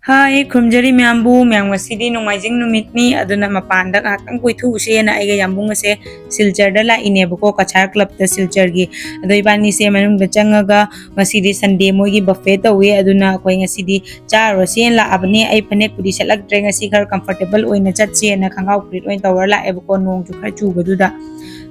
Hi, khumjari myambu myang masidi nomaijing numitni aduna mapanda ngakang koithu se na aiga yambung se Silchar da la ine bako kachar club da Silchar gi ado ibani se manung da changaga masidi Sunday moi gi buffet tawe aduna koi ngasidi charo sen la abne ai phane pudi selak dreng asi khar comfortable oina chatse na khangau prit oin tawar la e bako nong chu khar chu baduda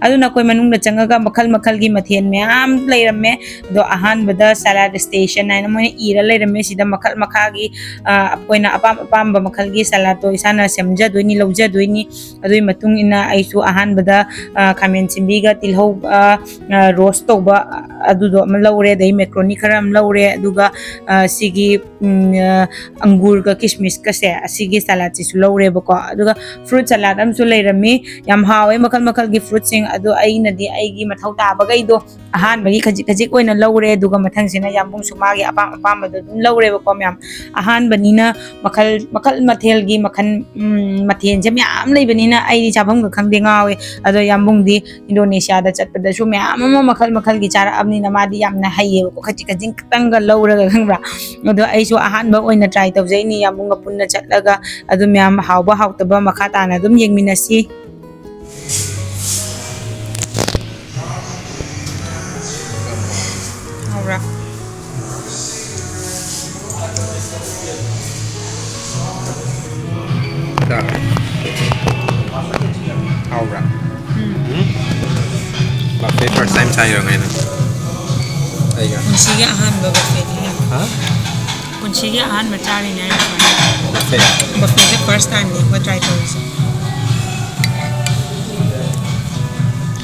aduna koi manung da changaga makhal gi mathen myam leirame do ahan bada salad station na mo ira leirame sida makha gi apoina apam makhalgi salato isana semja doini lawja doini adoi matung ina aisu ahan bada khamen simbiga tilhau roast toba adudo malawre dai macaroni kharam lawre aduga sigi angur ka kismis ka se asigi salad chi lawre bako aduga fruit salad am su leirami yam hawe makal gi fruit sing adu aina di aigi mathau ta bagai do ahan bagi khajik oina lawre aduga mathang sina yambung sumagi apam badu lawre bako myam ahan banina makal mathel gi makhan mathen jam yam leibanina ai chabam ga khangde ngawe ado yambung di Indonesia da chatpada su myam makal gi chara abni na madi yamna haye ko khachi kajing tanga lawra ga khangra ado ai su ahan ba oina try tawjai ni yambung ga punna chatlaga ado myam hawba hawtaba makha tana dum yengminasi aura Aura. Buffet first time tayo ngayon. Ayun. Kunsigi ahan ba buffet niya? Ha? Kunsigi ahan matari niya. Buffet. Buffet the first time niya. What try to use?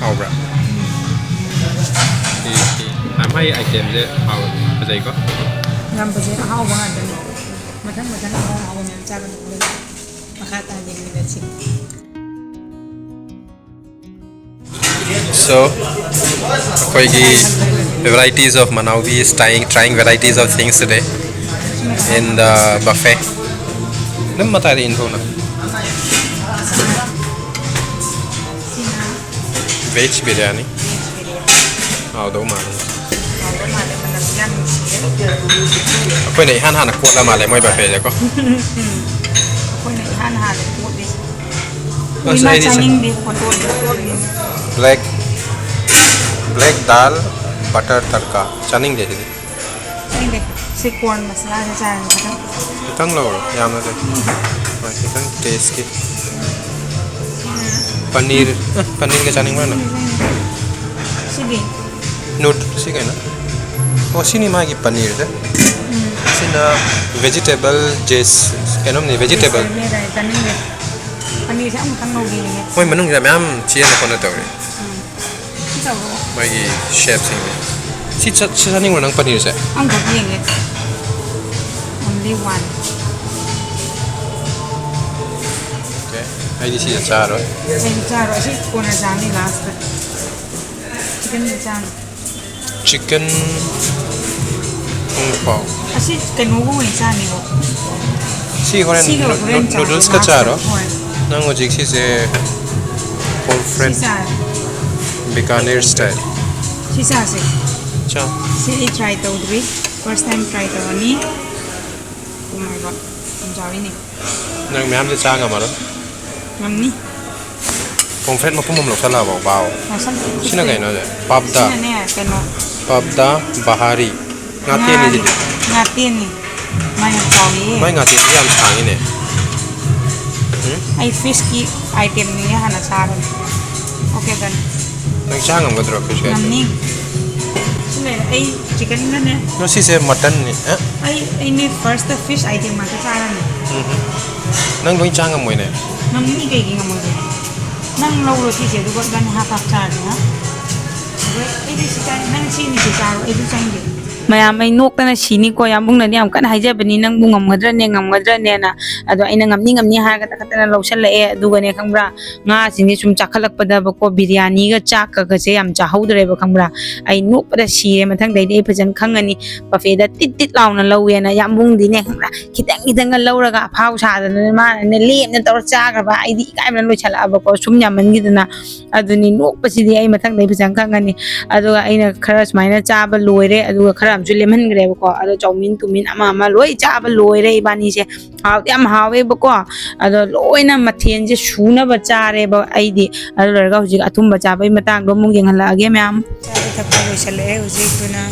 Aura. Am hay item je ao bây có. Ngam ba je ahaw ba nga dali. Matang ahaw niya chara no. Makata din nila si. So, varieties of Manaubi is trying varieties of things today in the buffet. Num mata di info na. Veg biryani. Ao do ma. Ako na ihan hana ko la male moi buffet ja ko. Ako na ihan hana ko di. So it is black dal butter tadka chaning je di se corn masala se cha ni itang lo yam na de itang taste ki paneer ke chaning mana sige nut sige na o sini ma ki paneer de sina vegetable jes kenom ni vegetable paneer sa ang Manaubi ni moi manung ja mam chien ko na tawre mai chef sing si chaning nang paneer se ang gab yeng it only one okay ai di si charo en charo si kona jani last chicken pao asi kenu go en chani go si horen noodles ka charo nang ojik si se whole friend Bikaner style sisa se cha si try to do first time try to ni oh my god enjoy ni nang myam se cha ngamaro ngamni whole friend mapum mom lo sala bao bao sina kai no je sina ne keno papda bahari ngati ni je ngati ni mai chawi mai ngati yam chang ni ai fish ki item ni hana charon okay then nang cha ngam gadro fish ka ngamni sile ai chicken na ne no si se mutton ni ai ni first the fish item ma ka charon nang loi cha ngam moi ne ngamni kai gi ngamoi nang lo ro si se du ban half char na ai di si kai nang si ni si charo ai du chang gi mayam ai nok tana sini ko yambung na yam kan haija bani nang bu ngamgadra ne na ado aina ngamni ha ga takatana lawsal la e aduga ne khangbra nga singi sum chakhalak pada ba ko biryani ga chak ka se yam cha haudre ba khangbra ai nok pada si mathang dai dei phajan khangani buffet da tit launa lawe na yambung di ne khangbra kitang ga lawra ga phau sa da ma ne lem ne tor cha ga ba ai di kai man lo chala ba ko sum yaman gi dana aduni nok pasidi ai mathang dai phajan khangani aduga aina khara smaina cha ba loire aduga khara amchu lemhan gre ba ko ado chowmin tumin ama loi cha ba loi re ibani se haw yam hawe ba ko ado loina mathen je suna ba cha re ba aidi ado larga hujik athum ba cha bai matang do mung yeng hala age myam cha ba thak ba loisale hujik tuna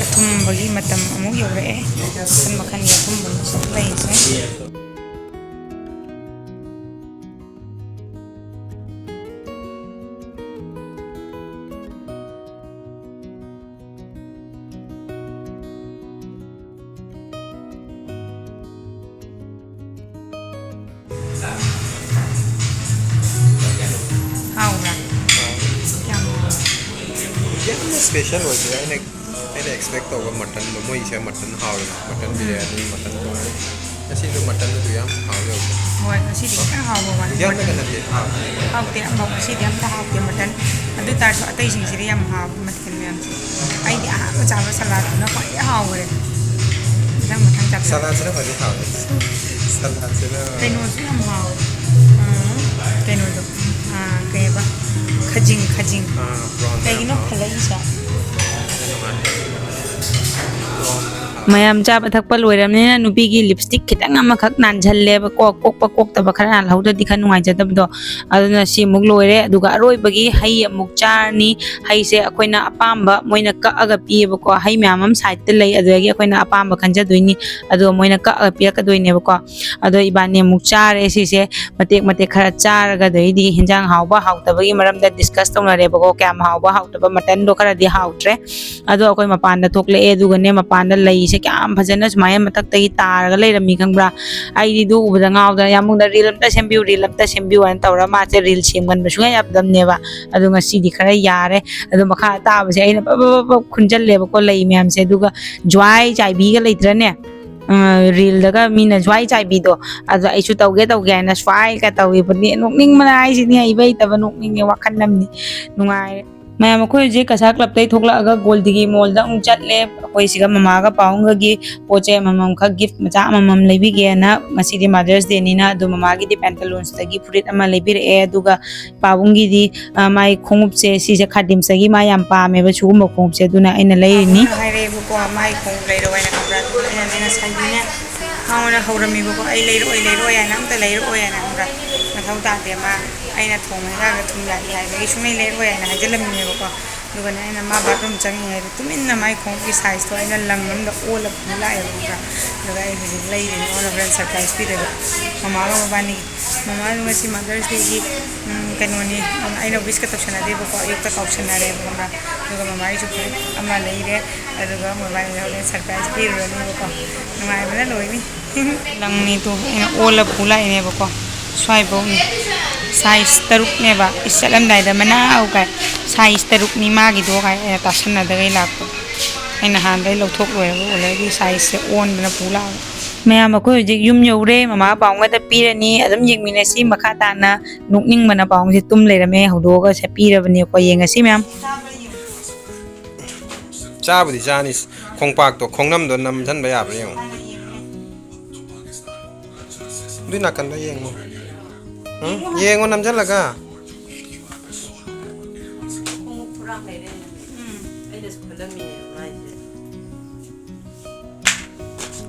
athum bagi matam amuk yore kan makhan ya athum ba lai se special was I expect over mutton the more is mutton how mutton biryani mutton curry I see the mutton do yam how you moi si di ka haw ba yam na kana de haw te am ba si di am ta haw te mutton adu tar so atai sing siri yam haw mutton yam ai di a cha ba salad na ko ya haw re dang mutton chap salad se na ba di how salad se na kai no si am haw kai no do kai ba khajing kai no khalai sa mayam cha ba thak pa loiram ne nupi gi lipstick khitang ama khak nan jhalle ba ko kok ta ba khana lauda dikha nuai jadab do aduna si muk loire aduga aroi bagi hai amuk charni hai se akoina apamba moina ka aga pi ba ko hai myam am side te lei adagi akoina apamba khanja doini adu moina ka aga pi ka doine ba ko ado ibani muk chare si se mate khara char ga dei di hinjang hawba hawta bagi maram da discuss tona re ba ko kyam hawba hawta ba matan do khara di hawtre ado akoi mapan da thokle e duga ne mapan da lei se kyam phajana sumaya matak tagi tar ga leirami khangbra ai di du ubada ngawda yamung da reel amta sembiu an tawra ma che reel semgan basu ya abdam ne ba adu ngasi di khara yare adu makha ta ba se aina ba khunjal le ba ko lei myam se duga jwai chai bi ga leitra ne reel daga mina jwai chai bi do adu ai chu tawge na swai ka tawi bani nokning mana ai si ni ai bai ta ba nokning ne wakhan nam ni nungai mayam ko je kasa club tai thokla aga goldigi mall da ung chatle koi siga mama ga paunga gi poche mamam kha gift macha mamam lebi ge na masi di mothers day ni na do mama gi di pantaloons ta gi fruit ama lebi re aduga pabung gi di mai khongup se si se khadim sa gi ma yam pa me ba chu mo khongup se duna aina lei ni hai re bu ko mai khong lei ro aina kabra aina na sai ni na hauna haurami bu ko ai lei ro ya nam ta lei ro ya na kabra na thau ta de ma aina thong ga thum ya ai ba gi sunai lei ro ya na hajalam ni ko duga na ina ma bathroom changi hai tumin na mai khong ki size to ina lang nam da ola pula ya duga duga ai hiji lei ni ona brand surprise pi de mama ga bani mama nu si mothers day gi kanoni aina wish ka topshana de ko ayuk ta option na re mama duga mama ai chu ama lei re duga mo bani na surprise pi ro ni ko ngai bana loi ni lang ni to ina ola pula ine ko swai bo size taruk ne ba isalam dai da mana au kai size taruk ni ma gi do kai ta sanna da gai lak aina han dai lothok loi bo le gi size se on bana pula mayam ko ji yum yore mama paung ga ta pirani adum yingmine si makha ta na nokning mana paung se tum leirame hodo ga se pirabani ko yenga si myam cha budi jani khongpak to khongnam do nam jan ba ya ba yeng dui nakan da yeng mo yeng nam jan laga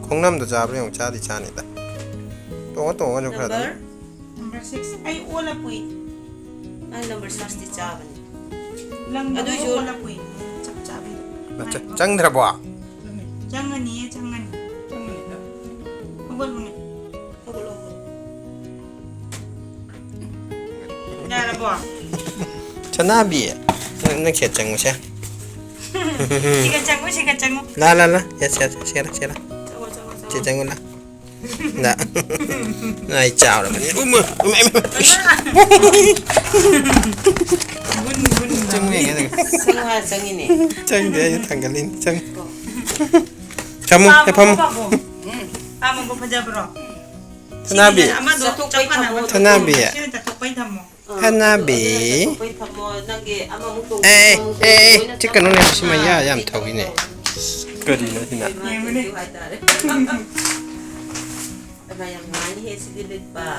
khongnam do ja ba yeng cha di cha ni da to ga jo khra da number 6 ai ola pui ai number 6 di cha ba lang adu jo ola pui chap cha bi na chang dra ba changani ogol ni Nara bo. Chana bi. Nang che chang mo se. Siga chang mo. La. Ya se. Che chang la. Da. Nai chao la. Bun. Chang me ga. Sangha changini. Chang de tanggalin. Chang. Kamu, pam. Amo bo paja bro. Tanabi. Tanabi. Hanabi. Chicken on it. Simaya, I am talking it. Good enough.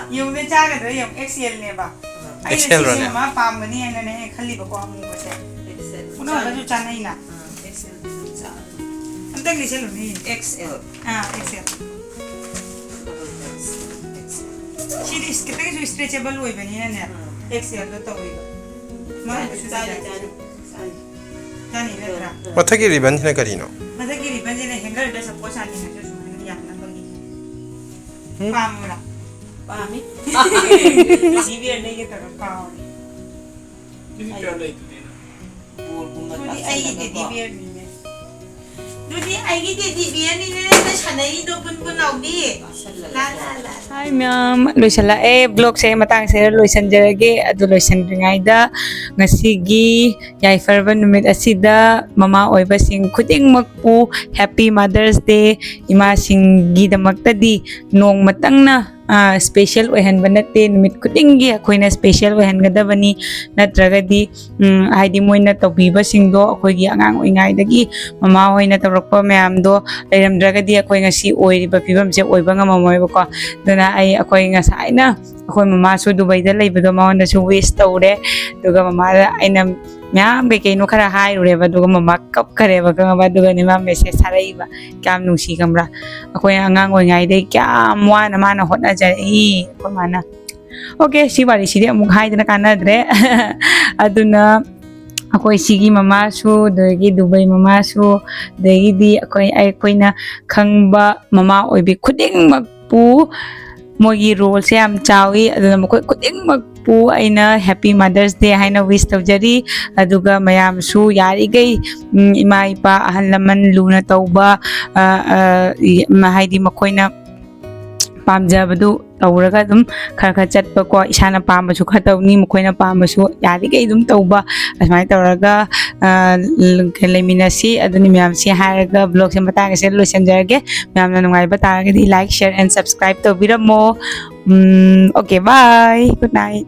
Yung na chaga do yung XL ne ba. XL ron. Ay ma pam ni ana ne khali ba ko amu ko se. Uno ba ju chanai na. XL cha. ꯑꯝꯇꯪ ꯂꯤꯁꯜꯂꯨꯅꯦ XL. XL 시리 스케트가 스트레치블 오이베니네 XL도 떠오이고 자니 레트라 마타기 리반이나 가리노 마다기 리반지는 행거를 돼서 보사니는 좀 약간 거기 파무라 Pami? 지비를 내겠다가 파무 Pulpuma 둘이 아이기 디비얼이네 둘이 아이기 디비얼이네 사나이도 분분하우비 라라라 Hi ma'am, loisalae vlog sa matang sa loisanjarage adu loisandringaida ngasigi yaifarba numit asida mama oiba sing khuding magpu happy mother's day ima sing gidamakta nong matangna special oihanba natte numit khudingi akoina special oihangadabani natragadi haidi moina tawbiba singdo akoigi angang oingaidagi mama hoina tawrakpa mayamdo leiramdragadi akoi ngasi oiriba pibamse oiba ngamamoiba ko duna ai akoi ngasaina akoi mama su Dubai da leibado maonda su wish tawre duga mama aina ꯃꯌꯥꯝ ꯀꯩꯀꯩꯅꯣ ꯈꯔ ꯍꯥꯏꯔꯨꯔꯦꯕ ꯑꯗꯨꯒ ꯃꯃꯥ ꯀꯞꯈꯔꯦꯕ ꯈꯪꯉꯕ ꯑꯗꯨꯒ ꯃꯥ message ꯊꯥꯔꯛꯏꯕ ꯀꯌꯥꯝ ꯅꯨꯡꯁꯤ ꯈꯪꯕ꯭ꯔꯥ ꯑꯩꯈꯣꯏ ꯑꯉꯥꯡ ꯑꯣꯏꯔꯤꯉꯩꯗꯩ ꯀꯌꯥꯝ ꯋꯥꯅ ꯃꯥꯅ ꯍꯣꯠꯅꯖꯔꯛꯏ ꯑꯩꯈꯣꯏ ꯃꯥꯅ ꯑꯣꯀꯦ ꯁꯤ ꯋꯥꯔꯤꯁꯤꯗꯤ ꯑꯃꯨꯛ ꯍꯥꯏꯗꯅ ꯀꯥꯟꯅꯗ꯭ꯔꯦ ꯑꯗꯨꯅ ꯑꯩꯈꯣꯏ ꯁꯤꯒꯤ ꯃꯃꯥꯁꯨ ꯑꯗꯒꯤ ꯗꯨꯕꯩ ꯃꯃꯥꯁꯨ ꯑꯗꯒꯤꯗꯤ ꯑꯩꯈꯣꯏꯅ ꯈꯪꯕ ꯃꯃꯥ ꯑꯣꯏꯕꯤ ꯈꯨꯗꯤꯡꯃꯛꯄꯨ ꯃꯣꯏꯒꯤ ꯔꯣꯜꯁꯦ ꯌꯥꯝ ꯆꯥꯎꯏ ꯑꯗꯨꯅ ꯃꯈꯣꯏ ꯈꯨꯗꯤꯡꯃꯛꯄꯨ ꯑꯩꯅ ꯍꯦꯄꯤ ꯃꯥꯗꯔꯁ ꯗꯦ ꯍꯥꯏꯅ ꯋꯤꯁ ꯇꯧꯖꯔꯤ ꯑꯗꯨꯒ ꯃꯌꯥꯝꯁꯨ ꯌꯥꯔꯤꯈꯩ ꯏꯃꯥ ꯏꯄꯥ ꯑꯍꯜ ꯂꯃꯟ ꯂꯨꯅ ꯇꯧꯕ ꯍꯥꯏꯗꯤ ꯃꯈꯣꯏꯅ ꯄꯥꯝꯖꯕꯗꯨ ꯇꯧꯔꯒ ꯑꯗꯨꯝ ꯈꯔ ꯆꯠꯄꯀꯣ ꯏꯁꯥꯅ ꯄꯥꯝꯕꯁꯨꯈꯔ ꯇꯧꯅꯤ ꯃꯈꯣꯏꯅ ꯄꯥꯝꯕꯁꯨ ꯌꯥꯔꯤꯈꯩ ꯑꯗꯨꯝ ꯇꯧꯕ ꯑꯁꯨꯃꯥꯏꯅ ꯇꯧꯔꯒ ꯂꯩꯃꯤꯟꯅꯁꯤ ꯑꯗꯨꯅꯤ ꯃꯌꯥꯝꯁꯤ ꯍꯥꯏꯔꯒ ꯕ꯭ꯂꯣꯒꯁꯦ ꯃꯇꯥꯡ ꯑꯁꯤꯗ ꯂꯣꯏꯁꯤꯟꯖꯔꯒꯦ ꯃꯌꯥꯝꯅ ꯅꯨꯡꯉꯥꯏꯕ ꯇꯥꯔꯒꯗꯤ ꯂꯥꯏꯛ ꯁꯦꯌꯔ ꯑꯦꯟ ꯁꯕꯁꯀ꯭ꯔꯥꯏꯕ ꯇꯧꯕꯤꯔꯝꯃꯣ ꯑꯣꯀꯦ ꯕꯥꯏ ꯒꯨꯗ ꯅꯥꯏꯠ